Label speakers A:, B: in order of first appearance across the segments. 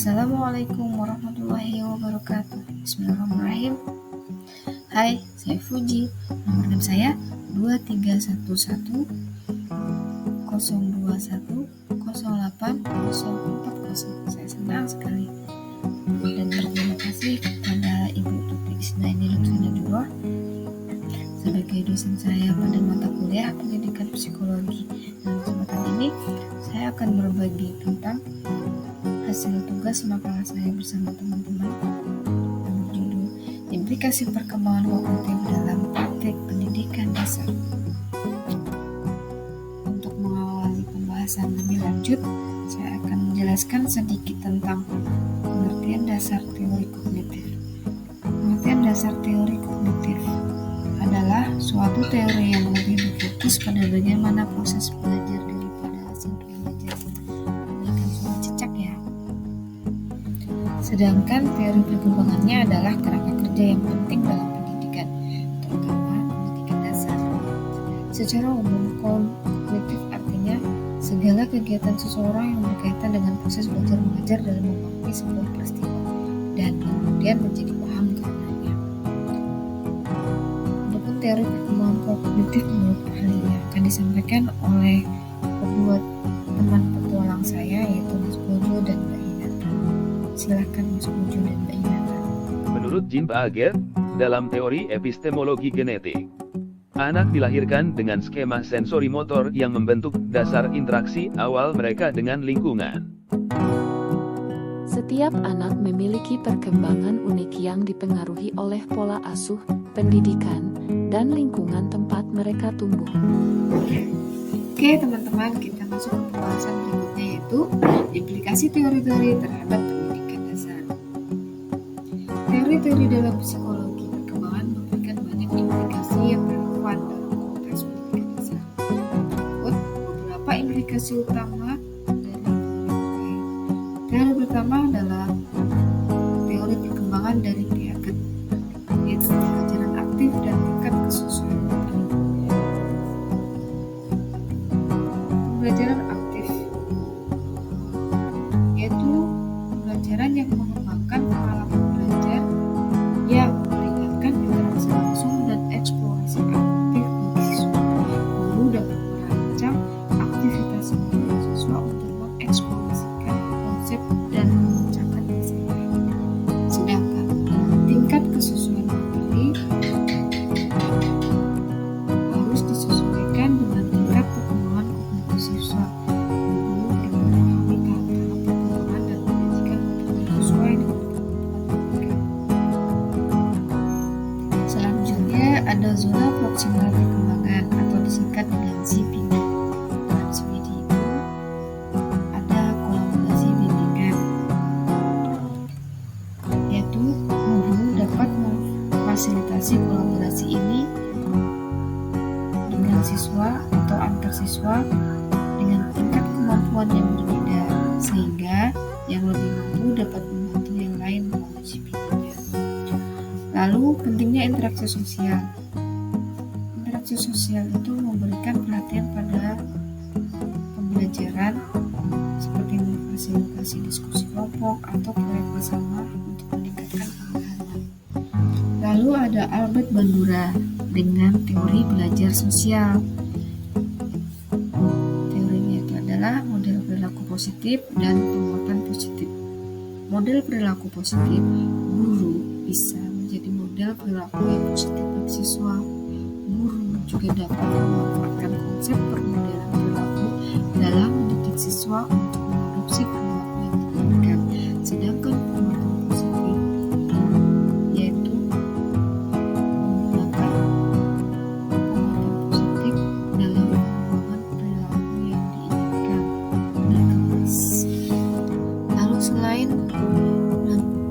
A: Assalamualaikum warahmatullahi wabarakatuh. Bismillahirrahmanirrahim. Hai, saya Fuji. Nomor NIM saya 2311021080. Saya senang sekali dan berterima kasih kepada Ibu Tuti Isnaini Lutfinadura sebagai dosen saya pada mata kuliah pendidikan psikologi. Dalam kesempatan ini saya akan berbagi tentang hasil tugas makalah saya bersama teman-teman yang berjudul Implikasi Perkembangan Kognitif dalam Praktik Pendidikan Dasar. Untuk mengawali pembahasan lebih lanjut, saya akan menjelaskan sedikit tentang pengertian dasar teori kognitif. Pengertian dasar teori kognitif adalah suatu teori yang lebih berfokus pada bagaimana proses belajar daripada hasil pembelajaran memberikan suatu cecak ya. Sedangkan teori perkembangannya adalah kerangka kerja yang penting dalam pendidikan, terutama pendidikan dasar. Secara umum, kognitif artinya segala kegiatan seseorang yang berkaitan dengan proses belajar mengajar dalam memahami sebuah peristiwa dan kemudian menjadi paham karenanya. Adapun teori perkembangan kognitif menurut ahli yang akan disampaikan oleh kedua teman petualang saya, yaitu Mas Bojo dan Mbak Hinata. Silakan Mas Bojo dan Mbak Hinata.
B: Menurut Jean Piaget, dalam teori epistemologi genetik, anak dilahirkan dengan skema sensori motor yang membentuk dasar interaksi awal mereka dengan lingkungan.
C: Setiap anak memiliki perkembangan unik yang dipengaruhi oleh pola asuh, pendidikan, dan lingkungan tempat mereka tumbuh.
A: Oke teman-teman, kita masuk ke pembahasan berikutnya, yaitu implikasi teori-teori terhadap pendidikan dasar. Teori-teori dalam psikologi perkembangan memberikan banyak implikasi yang relevan dalam konteks pendidikan dasar. Berikut beberapa implikasi utama dari teori. Teori pertama adalah teori perkembangan dari Piaget, yaitu pembelajaran aktif dan tingkat kesesuaian materi. Pembelajaran aktif yaitu pembelajaran yang mengembangkan pengalaman belajar yang melibatkan interaksi langsung dan eksplorasi aktif bagi siswa. Guru dapat merancang aktivitas semua siswa untuk mengeksplorasikan konsep dan memecahkan masalah. Sedangkan tingkat kesesuaian materi harus disesuaikan dengan tingkat perkembangan kognitif siswa. Guru perlu memahami tahap-tahap perkembangan dan menyajikan materi sesuai dengan kemampuan mereka. Selanjutnya ada zona proksimal perkembangan atau disingkat dengan ZPD. Dalam ZPD itu ada kolaborasi bimbingan, yaitu guru dapat memfasilitasi kolaborasi ini dengan siswa atau antar siswa dengan tingkat kemampuan yang berbeda, sehingga yang lebih mampu dapat membantu yang lain menguji pintunya. Lalu pentingnya interaksi sosial. Interaksi sosial itu memberikan perhatian pada pembelajaran seperti memfasilitasi diskusi kelompok atau proyek bersama untuk meningkatkan pemahaman. Lalu ada Albert Bandura dengan teori belajar sosial. Teorinya itu adalah model perilaku positif dan penguatan positif. Model perilaku positif, guru bisa menjadi model perilaku yang positif bagi siswa. Guru juga dapat memanfaatkan konsep permodelan perilaku dalam mendidik siswa untuk mengadopsi perilaku yang diinginkan. Sedangkan penguatan positif yaitu menggunakan penguatan positif dalam pengembangan perilaku yang diinginkan. Kemas. Lalu selain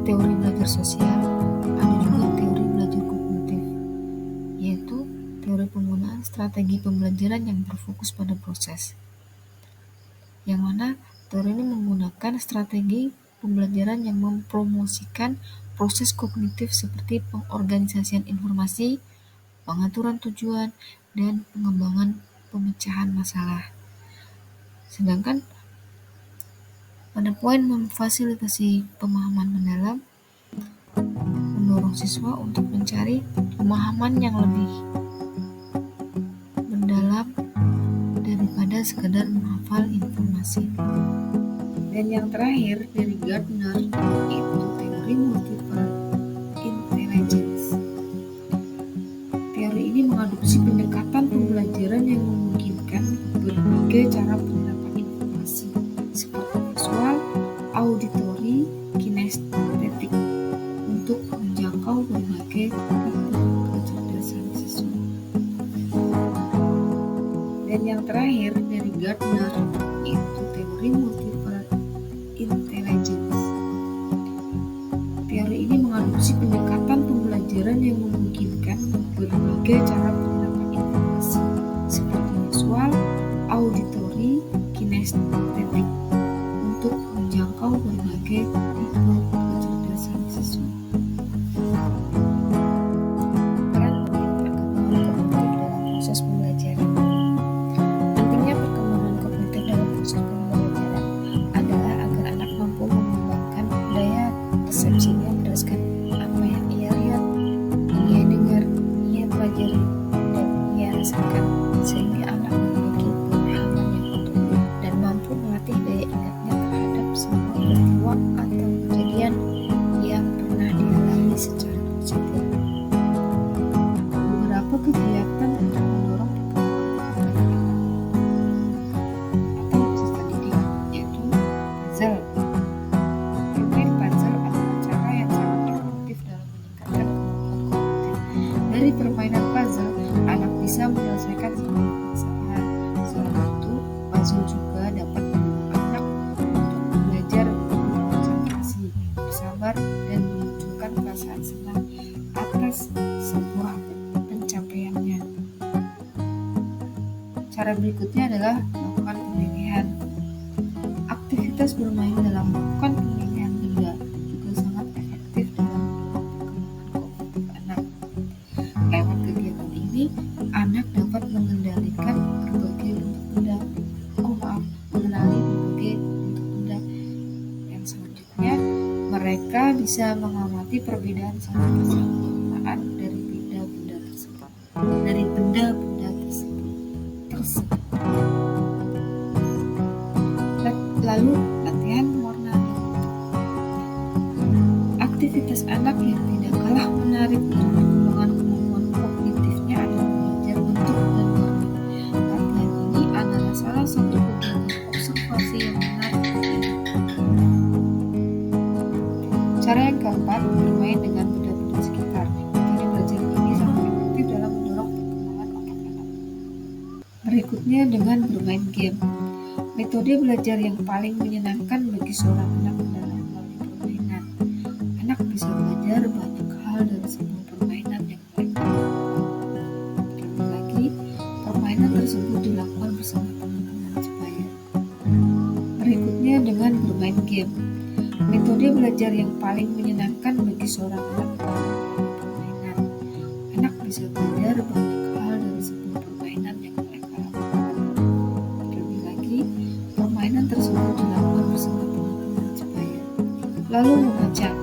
A: teori belajar sosial, ada juga teori belajar kognitif, yaitu teori penggunaan strategi pembelajaran yang berfokus pada proses. Yang mana teori ini menggunakan strategi pembelajaran yang mempromosikan proses kognitif seperti pengorganisasian informasi, pengaturan tujuan, dan pengembangan pemecahan masalah. Sedangkan Pada poin memfasilitasi pemahaman mendalam, mendorong siswa untuk mencari pemahaman yang lebih mendalam daripada sekedar menghafal informasi. Dan yang terakhir dari Gardner itu teori multiple intelligence. Teori ini mengadopsi pendekatan pembelajaran yang memungkinkan berbagai cara penerapan informasi seperti visual, auditori, kinestetik untuk menjangkau berbagai tipe kecerdasan siswa. Dan yang terakhir dari Gardner itu teori multiple intelligence. Teori ini mengadopsi pendekatan pembelajaran yang memungkinkan berbagai cara penerapan informasi seperti visual, auditori, kinestetik untuk menjangkau berbagai tipe kecerdasan siswa. Peran perkembangan kognitif dalam proses pembelajaran. Pentingnya perkembangan kognitif dalam proses pembelajaran adalah agar anak mampu mengembangkan daya persepsinya berdasarkan apa yang ia lihat, ia dengar, ia pelajari, dan ia rasakan, sehingga anak memiliki pemahaman yang utuh dan mampu melatih daya ingatnya terhadap semua peristiwa atau kejadian yang pernah dialami secara positif. Beberapa kegiatan untuk mendorong perkembangan atau peserta didik yaitu puzzle. Bermain puzzle adalah cara yang sangat efektif dalam meningkatkan kemampuan kognitif. Dari permainan puzzle, anak bisa menyelesaikan sebuah masalah. Selain itu, puzzle juga dapat mendorong anak untuk belajar berkonsentrasi, bersabar, dan memunculkan perasaan senang atas sebuah pencapaiannya. Cara berikutnya adalah melakukan pemilihan. Aktivitas bermain dalam melakukan pemilihan benda juga sangat efektif dalam mendorong perkembangan kognitif anak. Lewat kegiatan ini, anak dapat mengendalikan berbagai bentuk benda. Mengenali berbagai bentuk benda. Yang selanjutnya, mereka bisa mengamati perbedaan satu persamaan dari benda-benda tersebut. Lalu latihan mewarnai. Aktivitas anak yang tidak kalah menarik untuk perkembangan kemampuan kognitifnya adalah belajar bentuk dan warna. Latihan ini adalah salah satu kegiatan observasi yang menarik bagi anak. Cara yang keempat, bermain dengan benda-benda sekitar. Metode belajar ini sangat efektif dalam mendorong perkembangan otak anak. Berikutnya dengan bermain game. Metode belajar yang paling menyenangkan bagi seorang anak adalah melalui permainan. Anak bisa belajar banyak hal dari sebuah permainan yang mereka lakukan. Terlebih lagi, permainan tersebut dilakukan bersama teman-teman sebaya. Berikutnya dengan bermain game. Metode belajar yang paling menyenangkan bagi seorang anak adalah melalui permainan. Anak bisa belajar banyak hal dari sebuah permainan yang mereka lakukan. Terlebih lagi, permainan tersebut dilakukan bersama teman-teman sebaya. Lalu mengajak.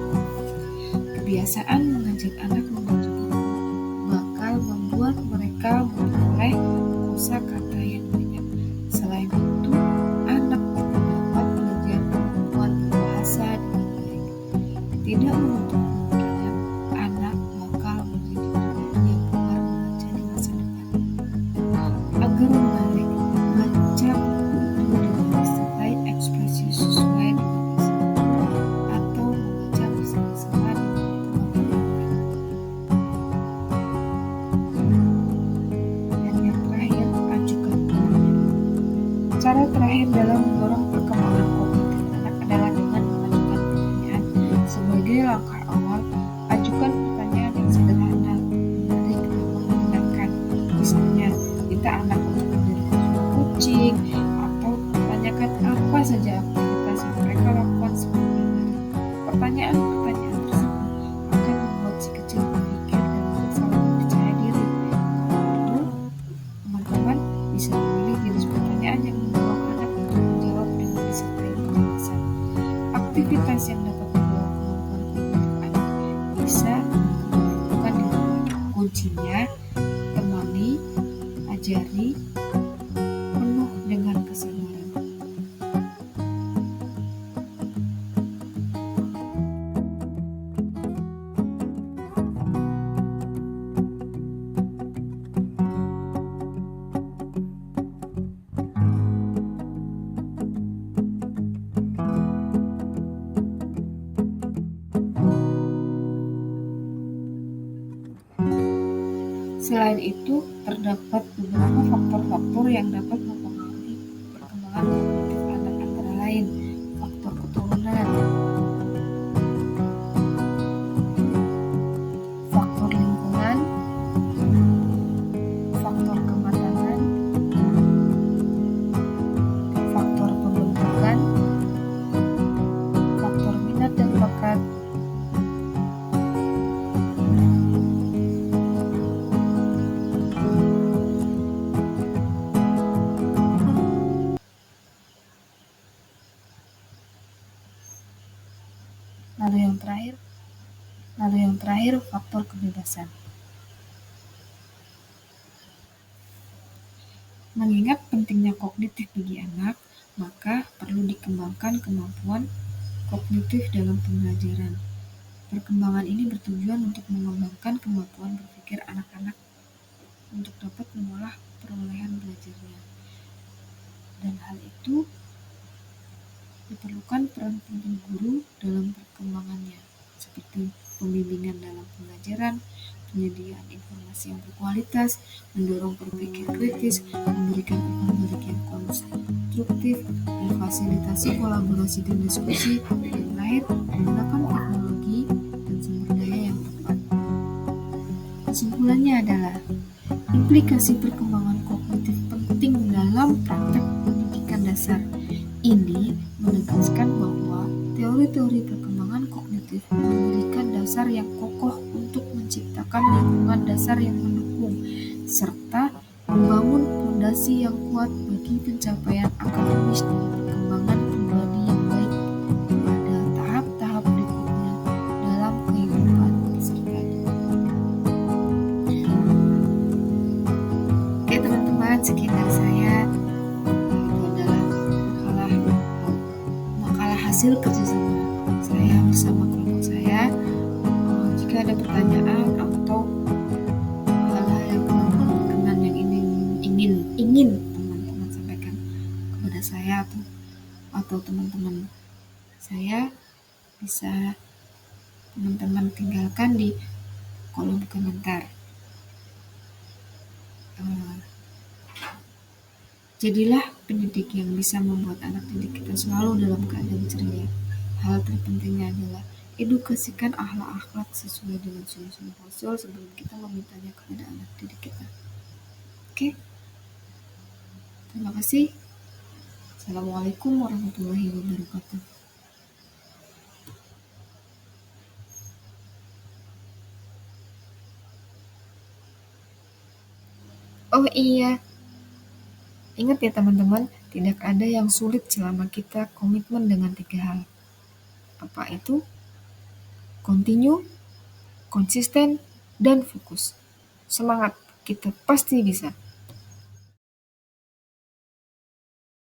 A: Kebiasaan mengajak anak membaca buku bakal membuat mereka memperoleh kosakata yang banyak. Selain itu, anak juga dapat belajar kemampuan berbahasa dengan baik. Tidak menutup kemungkinan anak bakal menjadi pribadi yang gemar membaca di masa depan. Agar menarik, baca buku itu dengan disertai ekspresi sesuai dengan isi buku atau membaca bersama-sama dengan teman-teman. Dan yang terakhir, ajukan pertanyaan. Cara terakhir dalam mendorong perkembangan kognitif anak adalah dengan mengajukan pertanyaan. Sebagai langkah awal, ajukan pertanyaan yang sederhana, menarik, dan menyenangkan. Misalnya, minta anak untuk mendirikan suara kucing, atau tanyakan apa saja aktivitas yang mereka lakukan sebelum hari. Pertanyaan-pertanyaan tersebut akan membuat si kecil berpikir dan merasa lebih percaya diri. Kalau perlu, teman-teman bisa memilih jenis pertanyaan yang mendorong anak untuk menjawab dengan disertai penjelasan. Kuncinya, temani, ajari, penuh dengan kesabaran. Selain itu, terdapat beberapa faktor-faktor yang dapat mempengaruhi perkembangan kognitif anak, antara lain faktor keturunan, faktor lingkungan, faktor kematangan, faktor pembentukan, faktor minat dan bakat, lalu yang terakhir faktor kebebasan. Mengingat pentingnya kognitif bagi anak, maka perlu dikembangkan kemampuan kognitif dalam pembelajaran. Perkembangan ini bertujuan untuk mengembangkan kemampuan berpikir anak-anak untuk dapat mengolah perolehan belajarnya. Dan hal itu diperlukan peran penting guru dalam perkembangannya, seperti pembimbingan dalam pembelajaran, penyediaan informasi yang berkualitas, mendorong berpikir kritis, memberikan umpan balik yang konstruktif, memfasilitasi kolaborasi dan diskusi, dan terakhir menggunakan teknologi dan sumber daya yang tepat. Kesimpulannya adalah implikasi perkembangan kognitif penting dalam praktek pendidikan dasar. Ini menegaskan bahwa teori-teori perkembangan kognitif memberikan dasar yang kokoh untuk menciptakan lingkungan dasar yang mendukung, serta membangun fondasi yang kuat bagi pencapaian akademis dan perkembangan pribadi yang baik pada tahap-tahap berikutnya dalam kehidupan berserikat. Oke teman-teman, sekian dari saya. Hasil kerjasama saya bersama kelompok saya. Jika ada pertanyaan atau hal-hal yang kurang berkenan yang ingin teman-teman sampaikan kepada saya atau teman-teman saya, bisa teman-teman tinggalkan di kolom komentar. Jadilah pendidik yang bisa membuat anak didik kita selalu dalam keadaan ceria. Hal terpentingnya adalah edukasikan akhlak-akhlak sesuai dengan suluh-suluh Rasul sebelum kita memintanya kepada anak didik kita. Oke? Terima kasih. Assalamualaikum warahmatullahi wabarakatuh. Oh iya, ingat ya teman-teman, tidak ada yang sulit selama kita komitmen dengan 3 hal. Apa itu? Continue, konsisten, dan fokus. Semangat, kita pasti bisa.